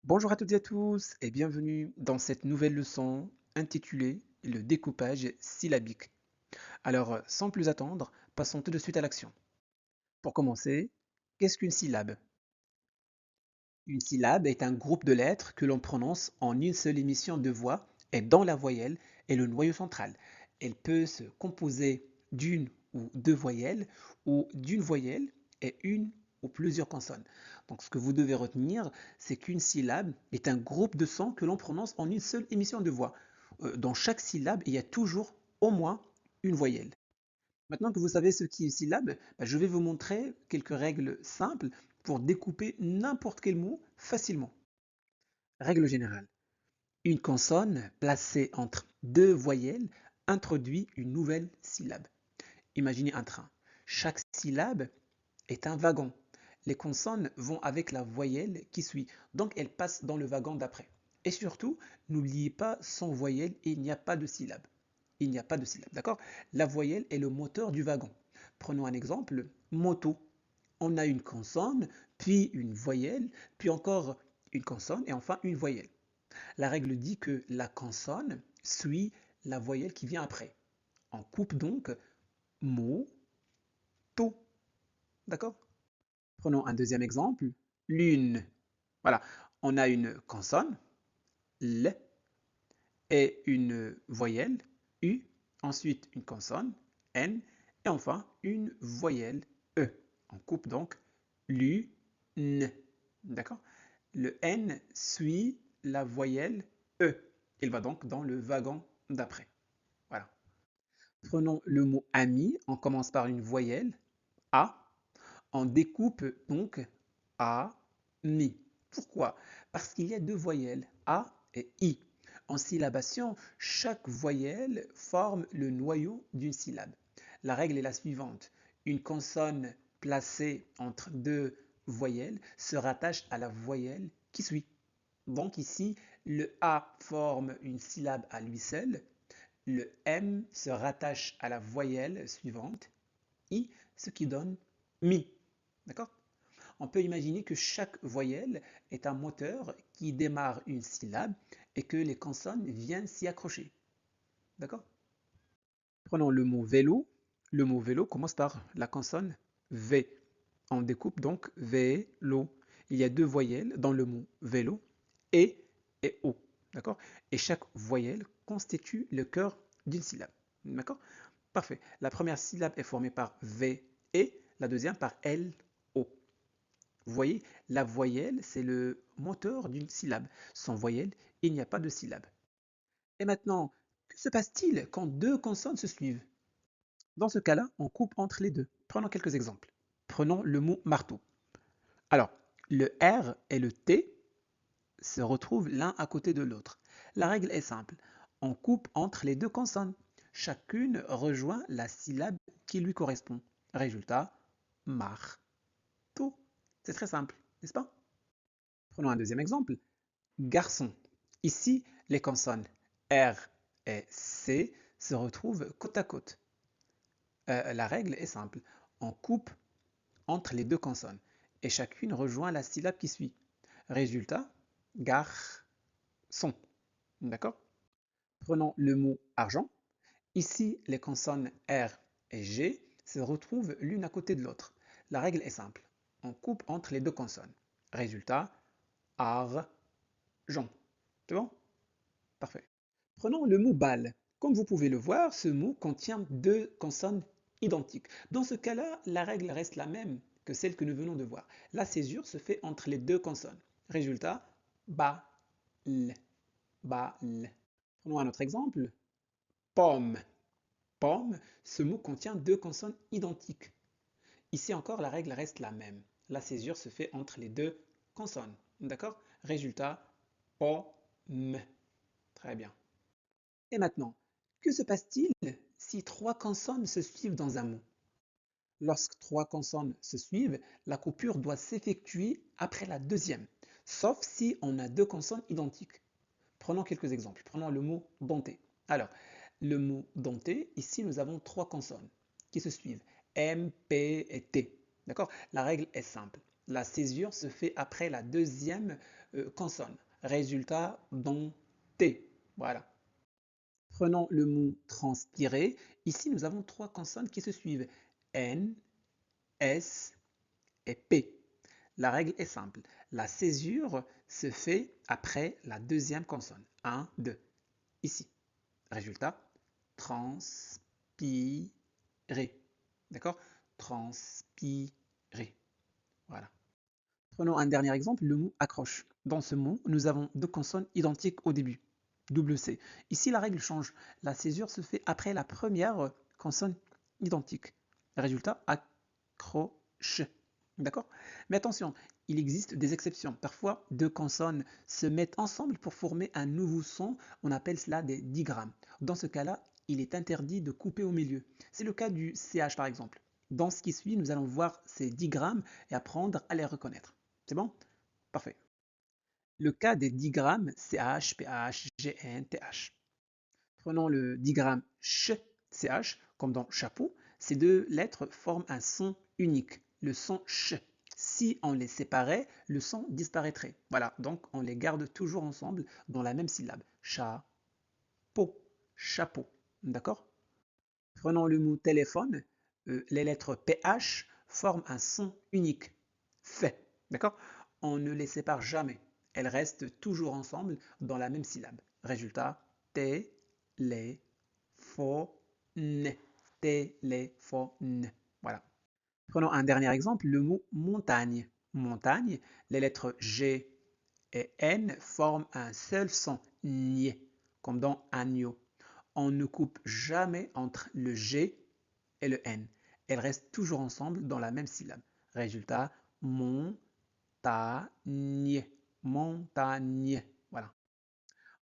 Bonjour à toutes et à tous et bienvenue dans cette nouvelle leçon intitulée Le découpage syllabique. Alors, sans plus attendre, passons tout de suite à l'action. Pour commencer, qu'est-ce qu'une syllabe? Une syllabe est un groupe de lettres que l'on prononce en une seule émission de voix et dont la voyelle est le noyau central. Elle peut se composer d'une ou deux voyelles ou d'une voyelle et une ou plusieurs consonnes. Donc ce que vous devez retenir, c'est qu'une syllabe est un groupe de sons que l'on prononce en une seule émission de voix. Dans chaque syllabe, il y a toujours au moins une voyelle. Maintenant que vous savez ce qui est une syllabe, je vais vous montrer quelques règles simples pour découper n'importe quel mot facilement. Règle générale. Une consonne placée entre deux voyelles introduit une nouvelle syllabe. Imaginez un train. Chaque syllabe est un wagon. Les consonnes vont avec la voyelle qui suit, donc elles passent dans le wagon d'après. Et surtout, n'oubliez pas, sans voyelle, il n'y a pas de syllabe. Il n'y a pas de syllabe, d'accord? La voyelle est le moteur du wagon. Prenons un exemple, moto. On a une consonne, puis une voyelle, puis encore une consonne et enfin une voyelle. La règle dit que la consonne suit la voyelle qui vient après. On coupe donc mo, to. D'accord? Prenons un deuxième exemple. Lune. Voilà. On a une consonne, L, et une voyelle, U. Ensuite, une consonne, N. Et enfin, une voyelle, E. On coupe donc l'U, N. D'accord? Le N suit la voyelle E. Il va donc dans le wagon d'après. Voilà. Prenons le mot ami. On commence par une voyelle, A. On découpe donc A, mi. Pourquoi? Parce qu'il y a deux voyelles, A et I. En syllabation, chaque voyelle forme le noyau d'une syllabe. La règle est la suivante. Une consonne placée entre deux voyelles se rattache à la voyelle qui suit. Donc ici, le A forme une syllabe à lui seul, le M se rattache à la voyelle suivante, I, ce qui donne mi. D'accord? On peut imaginer que chaque voyelle est un moteur qui démarre une syllabe et que les consonnes viennent s'y accrocher. D'accord? Prenons le mot vélo. Le mot vélo commence par la consonne V. On découpe donc vélo. Il y a deux voyelles dans le mot vélo, E et O. D'accord? Et chaque voyelle constitue le cœur d'une syllabe. D'accord? Parfait. La première syllabe est formée par V et la deuxième par L, O. Vous voyez, la voyelle, c'est le moteur d'une syllabe. Sans voyelle, il n'y a pas de syllabe. Et maintenant, que se passe-t-il quand deux consonnes se suivent? Dans ce cas-là, on coupe entre les deux. Prenons quelques exemples. Prenons le mot marteau. Alors, le R et le T se retrouvent l'un à côté de l'autre. La règle est simple. On coupe entre les deux consonnes. Chacune rejoint la syllabe qui lui correspond. Résultat, marteau. C'est très simple, n'est-ce pas? Prenons un deuxième exemple. Garçon. Ici, les consonnes R et C se retrouvent côte à côte. La règle est simple. On coupe entre les deux consonnes et chacune rejoint la syllabe qui suit. Résultat, garçon. D'accord? Prenons le mot argent. Ici, les consonnes R et G se retrouvent l'une à côté de l'autre. La règle est simple. On coupe entre les deux consonnes. Résultat, argent. C'est bon? Parfait. Prenons le mot balle. Comme vous pouvez le voir, ce mot contient deux consonnes identiques. Dans ce cas-là, la règle reste la même que celle que nous venons de voir. La césure se fait entre les deux consonnes. Résultat, ba, l, ba, l. Prenons un autre exemple. Pomme. Pomme, ce mot contient deux consonnes identiques. Ici encore, la règle reste la même. La césure se fait entre les deux consonnes. D'accord? Résultat, pomme. Très bien. Et maintenant, que se passe-t-il si trois consonnes se suivent dans un mot? Lorsque trois consonnes se suivent, la coupure doit s'effectuer après la deuxième, sauf si on a deux consonnes identiques. Prenons quelques exemples. Prenons le mot denté. Alors, le mot denté, ici nous avons trois consonnes qui se suivent. M, P et T. D'accord? La règle est simple. La césure se fait après la deuxième consonne. Résultat, dans T. Voilà. Prenons le mot transpirer. Ici, nous avons trois consonnes qui se suivent. N, S et P. La règle est simple. La césure se fait après la deuxième consonne. 1, 2. Ici. Résultat, transpirer. D'accord? Transpirer. Voilà. Prenons un dernier exemple, le mot accroche. Dans ce mot, nous avons deux consonnes identiques au début. Double C. Ici, la règle change. La césure se fait après la première consonne identique. Résultat, accroche. D'accord? Mais attention, il existe des exceptions. Parfois, deux consonnes se mettent ensemble pour former un nouveau son. On appelle cela des digrammes. Dans ce cas-là, il est interdit de couper au milieu. C'est le cas du CH par exemple. Dans ce qui suit, nous allons voir ces digrammes et apprendre à les reconnaître. C'est bon? Parfait. Le cas des digrammes CH, PH, GN, TH. Prenons le digramme ch, CH, comme dans chapeau. Ces deux lettres forment un son unique, le son ch. Si on les séparait, le son disparaîtrait. Voilà, donc on les garde toujours ensemble dans la même syllabe. Chapeau, chapeau. D'accord? Prenons le mot téléphone. Les lettres PH forment un son unique. Fait. D'accord? On ne les sépare jamais. Elles restent toujours ensemble dans la même syllabe. Résultat, téléphone. Téléphone. Voilà. Prenons un dernier exemple, le mot montagne. Montagne, les lettres G et N forment un seul son, nier, comme dans agneau. On ne coupe jamais entre le G et le N. Elles restent toujours ensemble dans la même syllabe. Résultat, montagne. Montagne. Voilà.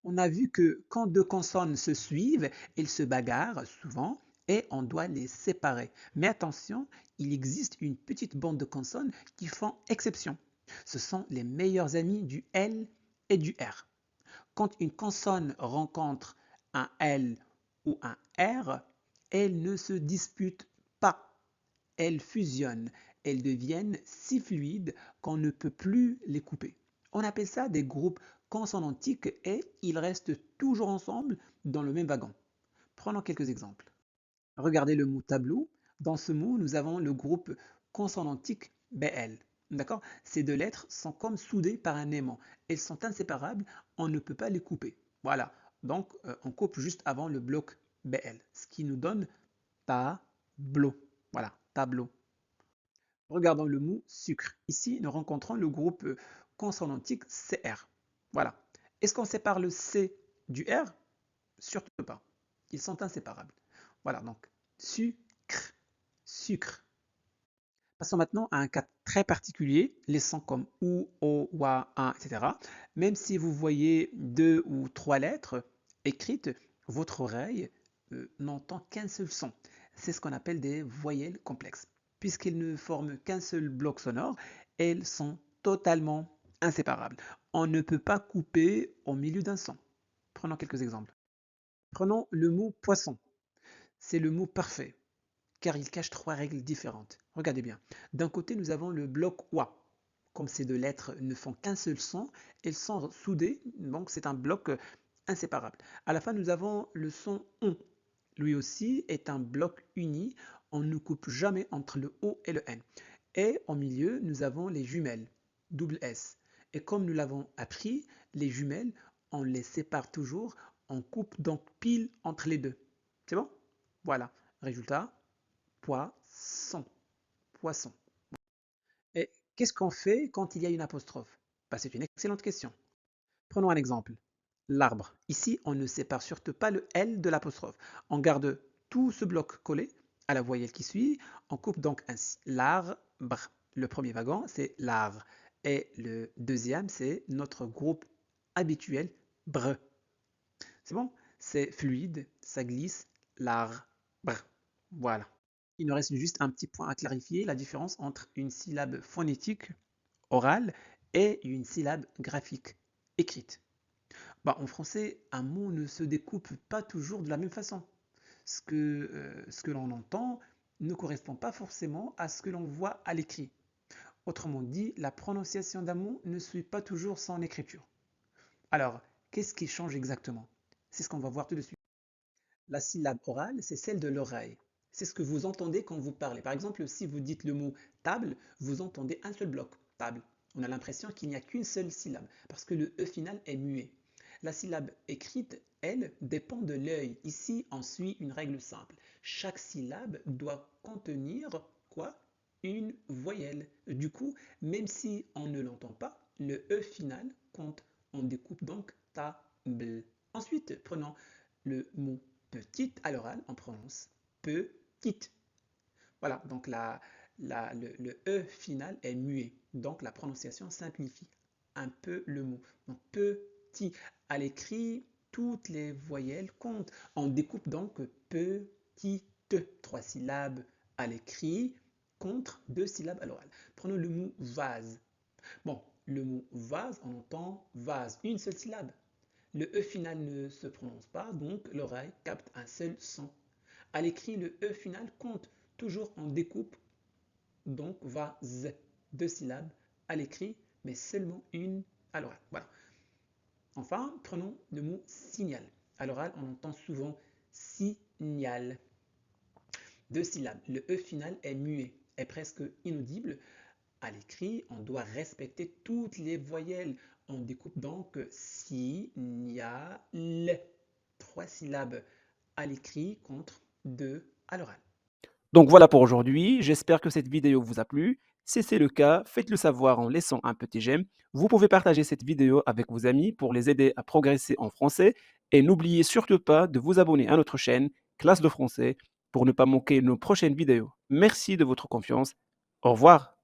On a vu que quand deux consonnes se suivent, elles se bagarrent souvent et on doit les séparer. Mais attention, il existe une petite bande de consonnes qui font exception. Ce sont les meilleurs amis du L et du R. Quand une consonne rencontre un L ou un R, elles ne se disputent pas. Elles fusionnent. Elles deviennent si fluides qu'on ne peut plus les couper. On appelle ça des groupes consonantiques et ils restent toujours ensemble dans le même wagon. Prenons quelques exemples. Regardez le mot tableau. Dans ce mot, nous avons le groupe consonantique BL. D'accord? Ces deux lettres sont comme soudées par un aimant. Elles sont inséparables, on ne peut pas les couper. Voilà. Donc, on coupe juste avant le bloc BL, ce qui nous donne tableau. Voilà, tableau. Regardons le mot sucre. Ici, nous rencontrons le groupe consonantique CR. Voilà. Est-ce qu'on sépare le C du R? Surtout pas. Ils sont inséparables. Voilà, donc sucre, sucre. Passons maintenant à un cas très particulier, les sons comme OU, O, OUA, AN, etc. Même si vous voyez deux ou trois lettres écrites, votre oreille n'entend qu'un seul son. C'est ce qu'on appelle des voyelles complexes. Puisqu'elles ne forment qu'un seul bloc sonore, elles sont totalement inséparables. On ne peut pas couper au milieu d'un son. Prenons quelques exemples. Prenons le mot poisson. C'est le mot parfait, car il cache trois règles différentes. Regardez bien. D'un côté, nous avons le bloc OUA. Comme ces deux lettres ne font qu'un seul son, elles sont soudées, donc c'est un bloc inséparable. À la fin, nous avons le son ON. Lui aussi est un bloc uni, on ne coupe jamais entre le O et le N. Et au milieu, nous avons les jumelles, double S. Et comme nous l'avons appris, les jumelles, on les sépare toujours, on coupe donc pile entre les deux. C'est bon? Voilà. Résultat, poisson. Poisson. Et qu'est-ce qu'on fait quand il y a une apostrophe? Bah, c'est une excellente question. Prenons un exemple. L'arbre. Ici, on ne sépare surtout pas le L de l'apostrophe. On garde tout ce bloc collé à la voyelle qui suit. On coupe donc ainsi. L'arbre. Le premier wagon, c'est l'ar. Et le deuxième, c'est notre groupe habituel, bre. C'est bon? C'est fluide, ça glisse, l'arbre. Voilà. Il nous reste juste un petit point à clarifier, la différence entre une syllabe phonétique orale et une syllabe graphique écrite. Bah, en français, un mot ne se découpe pas toujours de la même façon. Ce que l'on entend ne correspond pas forcément à ce que l'on voit à l'écrit. Autrement dit, la prononciation d'un mot ne suit pas toujours son écriture. Alors, qu'est-ce qui change exactement? C'est ce qu'on va voir tout de suite. La syllabe orale, c'est celle de l'oreille. C'est ce que vous entendez quand vous parlez. Par exemple, si vous dites le mot table, vous entendez un seul bloc, table. On a l'impression qu'il n'y a qu'une seule syllabe, parce que le E final est muet. La syllabe écrite, elle, dépend de l'œil. Ici, on suit une règle simple. Chaque syllabe doit contenir quoi? Une voyelle. Du coup, même si on ne l'entend pas, le E final compte. On découpe donc table. Ensuite, prenons le mot petite à l'oral, on prononce petite. Voilà, donc le E final est muet, donc la prononciation simplifie un peu le mot. Donc petit. À l'écrit, toutes les voyelles comptent. On découpe donc petite, trois syllabes à l'écrit contre deux syllabes à l'oral. Prenons le mot vase. Bon, le mot vase, on entend vase, une seule syllabe. Le E final ne se prononce pas, donc l'oreille capte un seul son. À l'écrit, le E final compte toujours en découpe, donc va z, deux syllabes à l'écrit, mais seulement une à l'oral. Voilà. Enfin, prenons le mot signal. À l'oral, on entend souvent signal. Deux syllabes. Le E final est muet, est presque inaudible. À l'écrit, on doit respecter toutes les voyelles. On découpe donc signal. Trois syllabes à l'écrit contre deux à l'oral. Donc voilà pour aujourd'hui, j'espère que cette vidéo vous a plu. Si c'est le cas, faites-le savoir en laissant un petit j'aime. Vous pouvez partager cette vidéo avec vos amis pour les aider à progresser en français. Et n'oubliez surtout pas de vous abonner à notre chaîne Classe de français pour ne pas manquer nos prochaines vidéos. Merci de votre confiance. Au revoir.